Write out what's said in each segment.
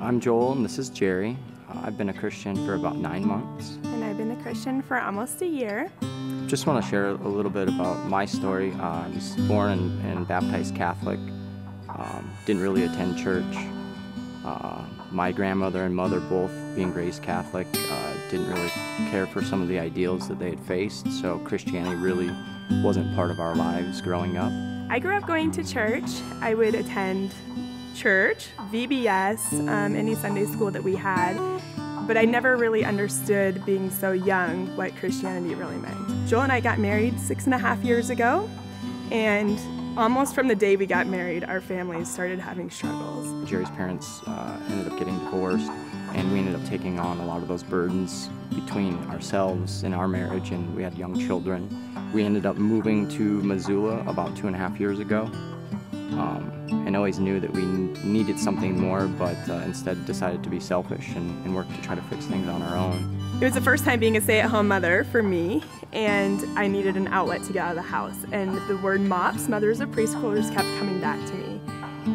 I'm Joel and this is Jerry. I've been a Christian for about 9 months. And I've been a Christian for almost a year. Just want to share a little bit about my story. I was born and baptized Catholic. Didn't really attend church. My grandmother and mother, both being raised Catholic, didn't really care for some of the ideals that they had faced, so Christianity really wasn't part of our lives growing up. I grew up going to church. I would attend church, VBS, any Sunday school that we had, but I never really understood, being so young, what Christianity really meant. Joel and I got married 6.5 years ago, and almost from the day we got married, our families started having struggles. Jerry's parents ended up getting divorced, and we ended up taking on a lot of those burdens between ourselves and our marriage, and we had young children. We ended up moving to Missoula about 2.5 years ago, and always knew that we needed something more, but instead decided to be selfish and work to try to fix things on our own. It was the first time being a stay-at-home mother for me, and I needed an outlet to get out of the house. And the word MOPS, Mothers of Preschoolers, kept coming back to me.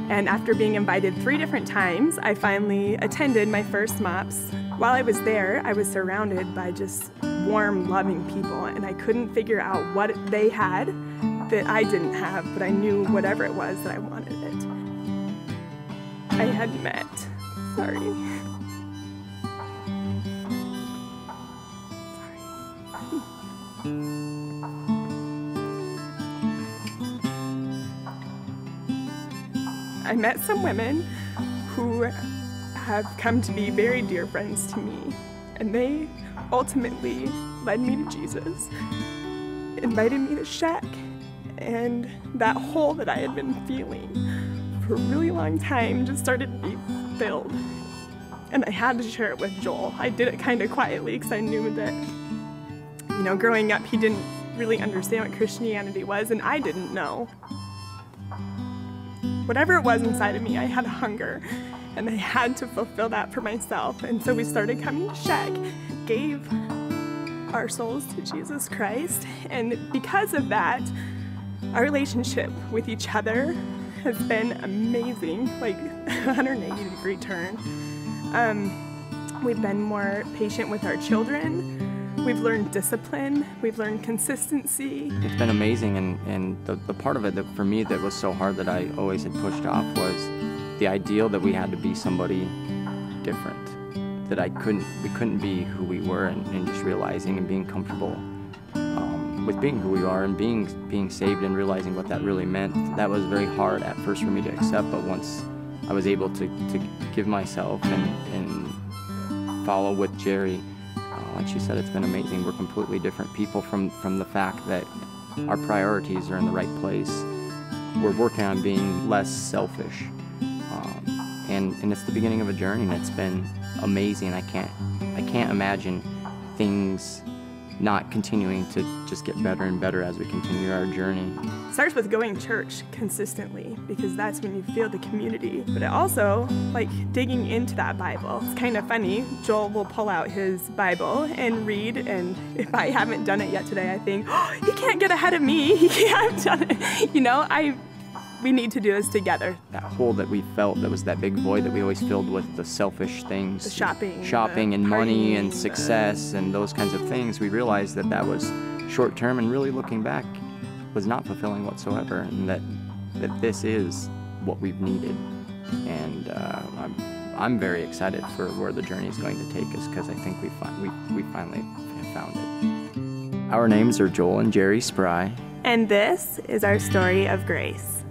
And after being invited 3 different times, I finally attended my first MOPS. While I was there, I was surrounded by just warm, loving people, and I couldn't figure out what they had that I didn't have, but I knew whatever it was that I wanted it. I had met, sorry. I met some women who have come to be very dear friends to me, and they ultimately led me to Jesus, invited me to Shack, and that hole that I had been feeling for a really long time just started to be filled. And I had to share it with Joel. I did it kind of quietly because I knew that, growing up, he didn't really understand what Christianity was, and I didn't know. Whatever it was inside of me, I had hunger, and I had to fulfill that for myself. And so we started coming to Shack, gave our souls to Jesus Christ, and because of that, our relationship with each other has been amazing, like a 180-degree turn. We've been more patient with our children. We've learned discipline, we've learned consistency. It's been amazing, and the part of it that for me that was so hard that I always had pushed off was the ideal that we had to be somebody different, that we couldn't be who we were, and just realizing and being comfortable with being who we are and being saved and realizing what that really meant. That was very hard at first for me to accept, but once I was able to give myself and follow with Jerry, like she said, it's been amazing. We're completely different people from the fact that our priorities are in the right place. We're working on being less selfish. And it's the beginning of a journey, and it's been amazing. I can't imagine things not continuing to just get better and better as we continue our journey. It starts with going to church consistently, because that's when you feel the community. But it also, like, digging into that Bible. It's kind of funny. Joel will pull out his Bible and read, and if I haven't done it yet today, I think, oh, he can't get ahead of me. He can't have done it. We need to do this together. That hole that we felt, that was that big void that we always filled with the selfish things. The shopping. Shopping and partying, money and success and those kinds of things. We realized that was short term, and really looking back was not fulfilling whatsoever, and that this is what we've needed. And I'm very excited for where the journey is going to take us, because I think we finally have found it. Our names are Joel and Jari Spry. And this is our story of grace.